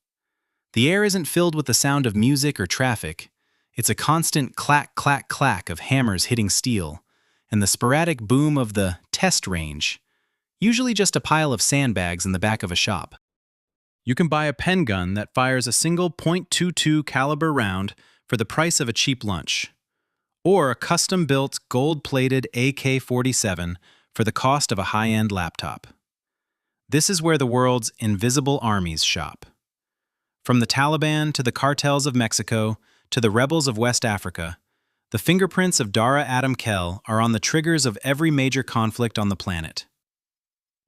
The air isn't filled with the sound of music or traffic. It's a constant clack, clack, clack of hammers hitting steel, and the sporadic boom of the test range, usually just a pile of sandbags in the back of a shop. You can buy a pen gun that fires a single .22 caliber round for the price of a cheap lunch, or a custom-built, gold-plated AK-47 for the cost of a high-end laptop. This is where the world's invisible armies shop. From the Taliban to the cartels of Mexico to the rebels of West Africa, the fingerprints of Darra Adam Khel are on the triggers of every major conflict on the planet.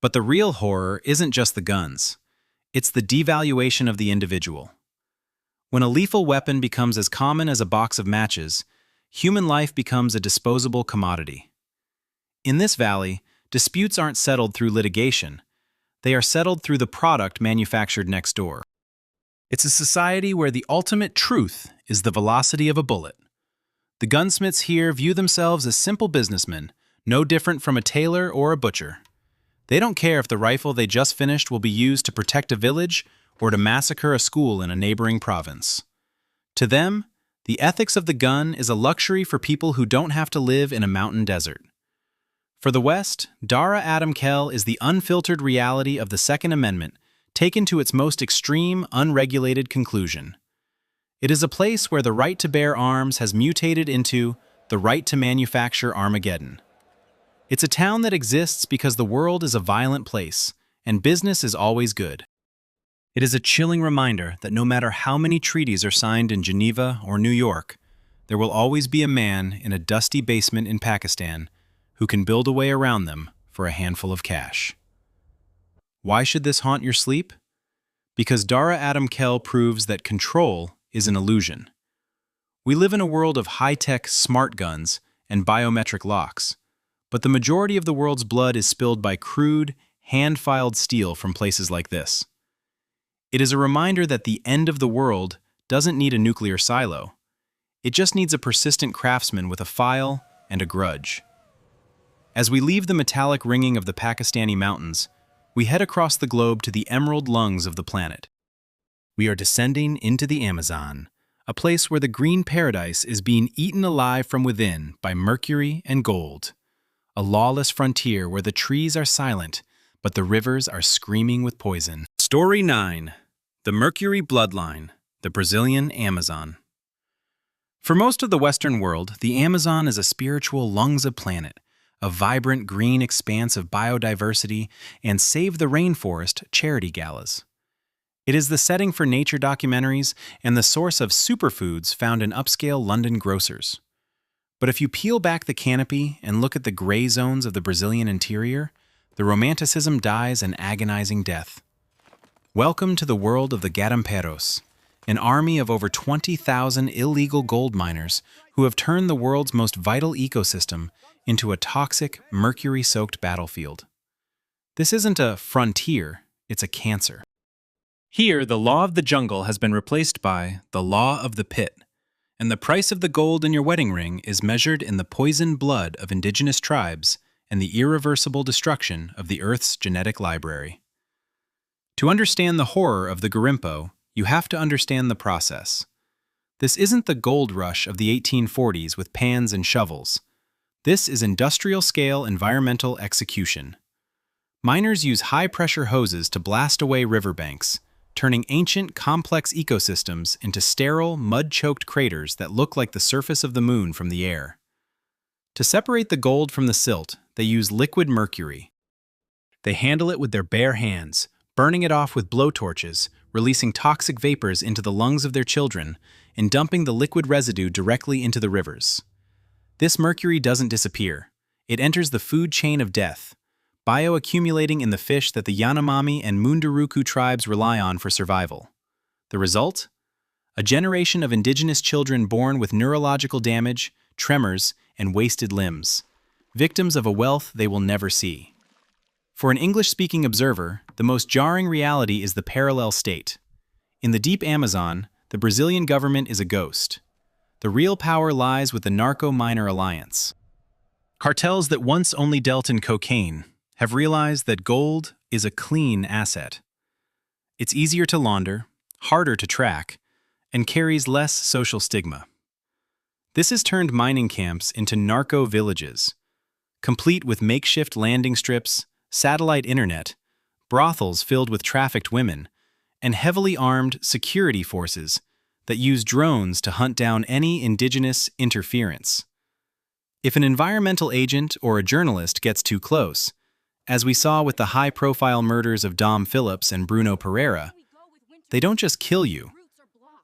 But the real horror isn't just the guns. It's the devaluation of the individual. When a lethal weapon becomes as common as a box of matches, human life becomes a disposable commodity. In this valley, disputes aren't settled through litigation. They are settled through the product manufactured next door. It's a society where the ultimate truth is the velocity of a bullet. The gunsmiths here view themselves as simple businessmen, no different from a tailor or a butcher. They don't care if the rifle they just finished will be used to protect a village or to massacre a school in a neighboring province. To them, the ethics of the gun is a luxury for people who don't have to live in a mountain desert. For the West, Darra Adam Khel is the unfiltered reality of the Second Amendment, taken to its most extreme, unregulated conclusion. It is a place where the right to bear arms has mutated into the right to manufacture Armageddon. It's a town that exists because the world is a violent place, and business is always good. It is a chilling reminder that no matter how many treaties are signed in Geneva or New York, there will always be a man in a dusty basement in Pakistan who can build a way around them for a handful of cash. Why should this haunt your sleep? Because Darra Adam Khel proves that control is an illusion. We live in a world of high-tech smart guns and biometric locks, but the majority of the world's blood is spilled by crude, hand-filed steel from places like this. It is a reminder that the end of the world doesn't need a nuclear silo. It just needs a persistent craftsman with a file and a grudge. As we leave the metallic ringing of the Pakistani mountains, we head across the globe to the emerald lungs of the planet. We are descending into the Amazon, a place where the green paradise is being eaten alive from within by mercury and gold. A lawless frontier where the trees are silent, but the rivers are screaming with poison. Story 9. The Mercury Bloodline, the Brazilian Amazon. For most of the Western world, the Amazon is a spiritual lungs of planet, a vibrant green expanse of biodiversity, and Save the Rainforest charity galas. It is the setting for nature documentaries and the source of superfoods found in upscale London grocers. But if you peel back the canopy and look at the gray zones of the Brazilian interior, the romanticism dies an agonizing death. Welcome to the world of the garimpeiros, an army of over 20,000 illegal gold miners who have turned the world's most vital ecosystem into a toxic, mercury-soaked battlefield. This isn't a frontier, it's a cancer. Here, the law of the jungle has been replaced by the law of the pit, and the price of the gold in your wedding ring is measured in the poisoned blood of indigenous tribes and the irreversible destruction of the Earth's genetic library. To understand the horror of the garimpo, you have to understand the process. This isn't the gold rush of the 1840s with pans and shovels. This is industrial-scale environmental execution. Miners use high-pressure hoses to blast away riverbanks, turning ancient, complex ecosystems into sterile, mud-choked craters that look like the surface of the moon from the air. To separate the gold from the silt, they use liquid mercury. They handle it with their bare hands, burning it off with blowtorches, releasing toxic vapors into the lungs of their children, and dumping the liquid residue directly into the rivers. This mercury doesn't disappear. It enters the food chain of death, bioaccumulating in the fish that the Yanomami and Munduruku tribes rely on for survival. The result? A generation of indigenous children born with neurological damage, tremors, and wasted limbs, victims of a wealth they will never see. For an English-speaking observer, the most jarring reality is the parallel state. In the deep Amazon, the Brazilian government is a ghost. The real power lies with the narco-miner alliance. Cartels that once only dealt in cocaine have realized that gold is a clean asset. It's easier to launder, harder to track, and carries less social stigma. This has turned mining camps into narco-villages, complete with makeshift landing strips, satellite internet, brothels filled with trafficked women, and heavily armed security forces that use drones to hunt down any indigenous interference. If an environmental agent or a journalist gets too close, as we saw with the high-profile murders of Dom Phillips and Bruno Pereira, they don't just kill you,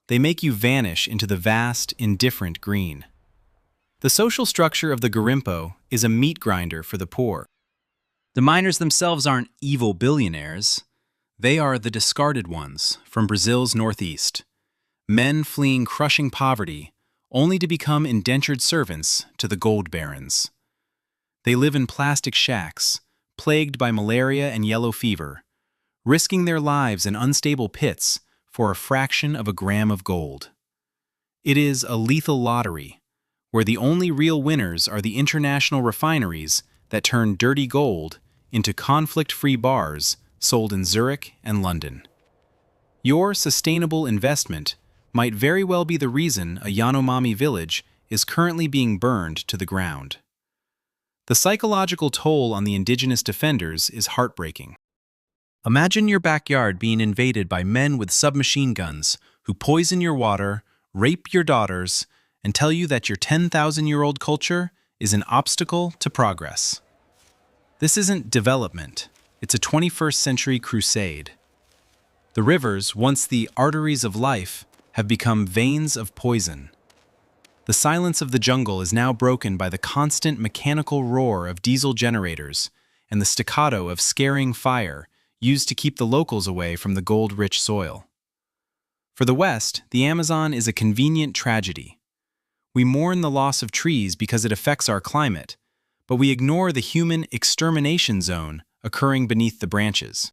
they make you vanish into the vast, indifferent green. The social structure of the Garimpo is a meat grinder for the poor. The miners themselves aren't evil billionaires. They are the discarded ones from Brazil's northeast, men fleeing crushing poverty only to become indentured servants to the gold barons. They live in plastic shacks, plagued by malaria and yellow fever, risking their lives in unstable pits for a fraction of a gram of gold. It is a lethal lottery, where the only real winners are the international refineries that turn dirty gold into conflict-free bars sold in Zurich and London. Your sustainable investment might very well be the reason a Yanomami village is currently being burned to the ground. The psychological toll on the indigenous defenders is heartbreaking. Imagine your backyard being invaded by men with submachine guns who poison your water, rape your daughters, and tell you that your 10,000-year-old culture is an obstacle to progress. This isn't development, it's a 21st century crusade. The rivers, once the arteries of life, have become veins of poison. The silence of the jungle is now broken by the constant mechanical roar of diesel generators and the staccato of scaring fire used to keep the locals away from the gold-rich soil. For the West, the Amazon is a convenient tragedy. We mourn the loss of trees because it affects our climate, but we ignore the human extermination zone occurring beneath the branches.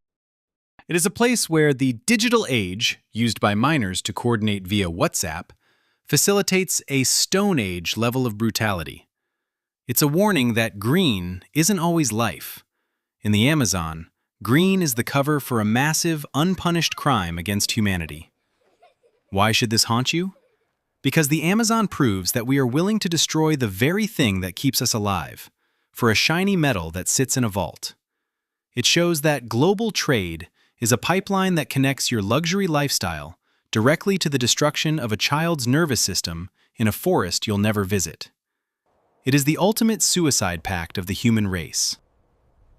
It is a place where the digital age, used by miners to coordinate via WhatsApp, facilitates a Stone Age level of brutality. It's a warning that green isn't always life. In the Amazon, green is the cover for a massive, unpunished crime against humanity. Why should this haunt you? Because the Amazon proves that we are willing to destroy the very thing that keeps us alive, for a shiny metal that sits in a vault. It shows that global trade is a pipeline that connects your luxury lifestyle directly to the destruction of a child's nervous system in a forest you'll never visit. It is the ultimate suicide pact of the human race.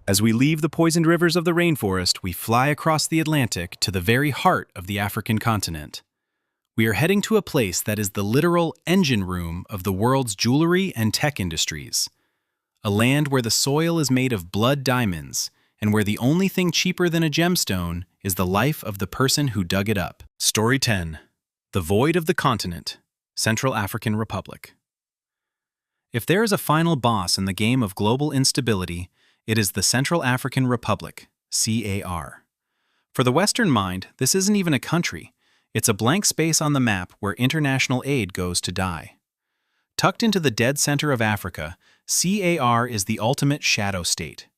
As we leave the poisoned rivers of the rainforest, we fly across the Atlantic to the very heart of the African continent. We are heading to a place that is the literal engine room of the world's jewelry and tech industries. A land where the soil is made of blood diamonds, and where the only thing cheaper than a gemstone is the life of the person who dug it up. Story 10. The Void of the Continent, Central African Republic. If there is a final boss in the game of global instability, it is the Central African Republic, CAR. For the Western mind, this isn't even a country. It's a blank space on the map where international aid goes to die. Tucked into the dead center of Africa, CAR is the ultimate shadow state.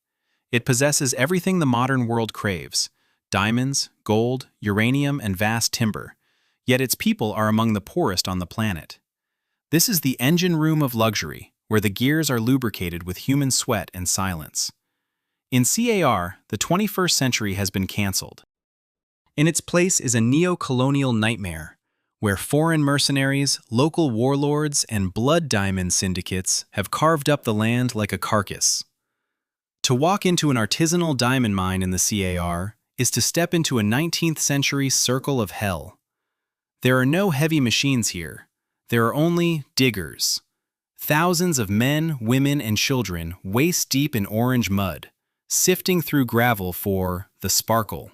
It possesses everything the modern world craves: diamonds, gold, uranium, and vast timber. Yet its people are among the poorest on the planet. This is the engine room of luxury, where the gears are lubricated with human sweat and silence. In CAR, the 21st century has been canceled. In its place is a neo-colonial nightmare, where foreign mercenaries, local warlords, and blood diamond syndicates have carved up the land like a carcass. To walk into an artisanal diamond mine in the CAR is to step into a 19th century circle of hell. There are no heavy machines here. There are only diggers. Thousands of men, women, and children waist-deep in orange mud, sifting through gravel for the sparkle.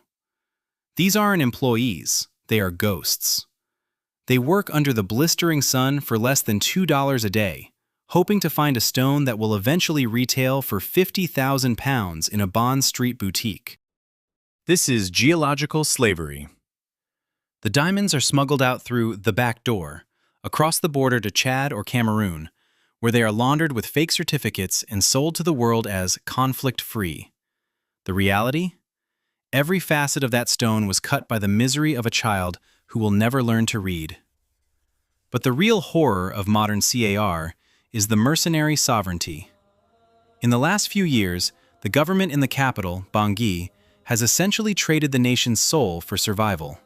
These aren't employees, they are ghosts. They work under the blistering sun for less than $2 a day, hoping to find a stone that will eventually retail for £50,000 in a Bond Street boutique. This is geological slavery. The diamonds are smuggled out through the back door, across the border to Chad or Cameroon, where they are laundered with fake certificates and sold to the world as conflict-free. The reality? Every facet of that stone was cut by the misery of a child who will never learn to read. But the real horror of modern CAR is the mercenary sovereignty. In the last few years, the government in the capital, Bangui, has essentially traded the nation's soul for survival.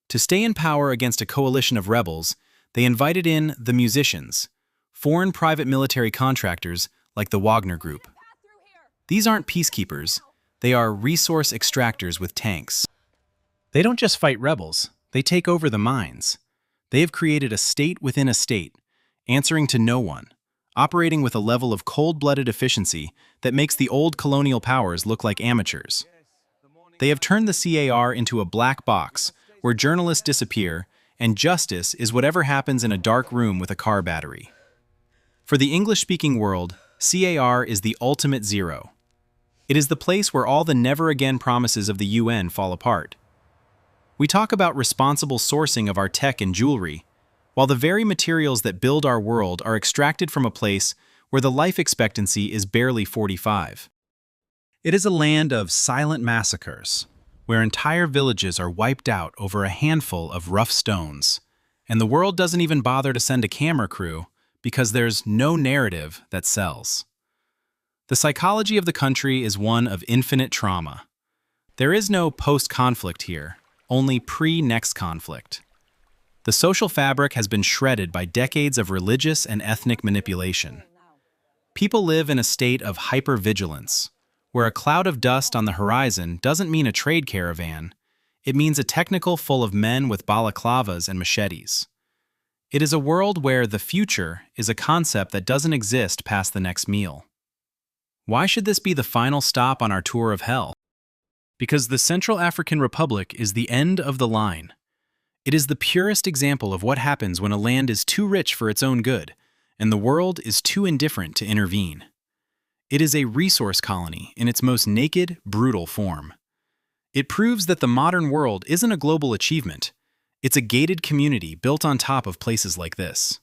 To stay in power against a coalition of rebels, they invited in the musicians, foreign private military contractors like the Wagner Group. These aren't peacekeepers, they are resource extractors with tanks. They don't just fight rebels, they take over the mines. They have created a state within a state, answering to no one, operating with a level of cold-blooded efficiency that makes the old colonial powers look like amateurs. They have turned the CAR into a black box where journalists disappear and justice is whatever happens in a dark room with a car battery. For the English-speaking world, CAR is the ultimate zero. It is the place where all the never-again promises of the UN fall apart. We talk about responsible sourcing of our tech and jewelry, while the very materials that build our world are extracted from a place where the life expectancy is barely 45. It is a land of silent massacres, where entire villages are wiped out over a handful of rough stones, and the world doesn't even bother to send a camera crew because there's no narrative that sells. The psychology of the country is one of infinite trauma. There is no post-conflict here, only pre-next conflict. The social fabric has been shredded by decades of religious and ethnic manipulation. People live in a state of hypervigilance, where a cloud of dust on the horizon doesn't mean a trade caravan, it means a technical full of men with balaclavas and machetes. It is a world where the future is a concept that doesn't exist past the next meal. Why should this be the final stop on our tour of hell? Because the Central African Republic is the end of the line. It is the purest example of what happens when a land is too rich for its own good, and the world is too indifferent to intervene. It is a resource colony in its most naked, brutal form. It proves that the modern world isn't a global achievement. It's a gated community built on top of places like this.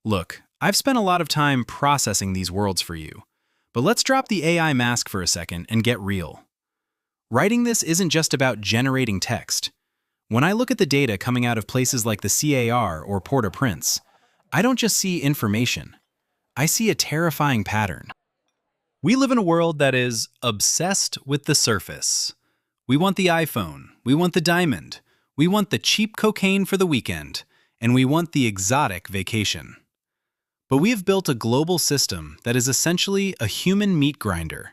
Look, I've spent a lot of time processing these worlds for you, but let's drop the AI mask for a second and get real. Writing this isn't just about generating text. When I look at the data coming out of places like the CAR or Port-au-Prince, I don't just see information. I see a terrifying pattern. We live in a world that is obsessed with the surface. We want the iPhone, we want the diamond, we want the cheap cocaine for the weekend, and we want the exotic vacation. But we have built a global system that is essentially a human meat grinder.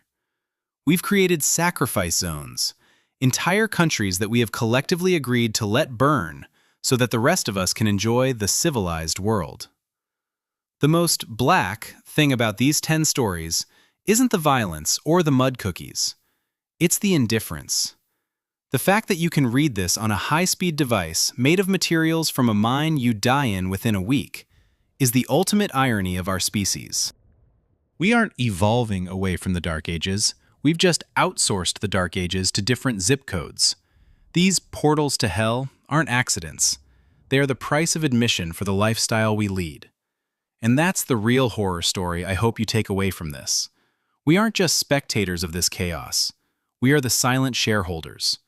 We've created sacrifice zones, entire countries that we have collectively agreed to let burn so that the rest of us can enjoy the civilized world. The most black thing about these 10 stories isn't the violence or the mud cookies. It's the indifference. The fact that you can read this on a high-speed device made of materials from a mine you die in within a week is the ultimate irony of our species. We aren't evolving away from the Dark Ages. We've just outsourced the Dark Ages to different zip codes. These portals to hell aren't accidents. They are the price of admission for the lifestyle we lead. And that's the real horror story I hope you take away from this. We aren't just spectators of this chaos. We are the silent shareholders.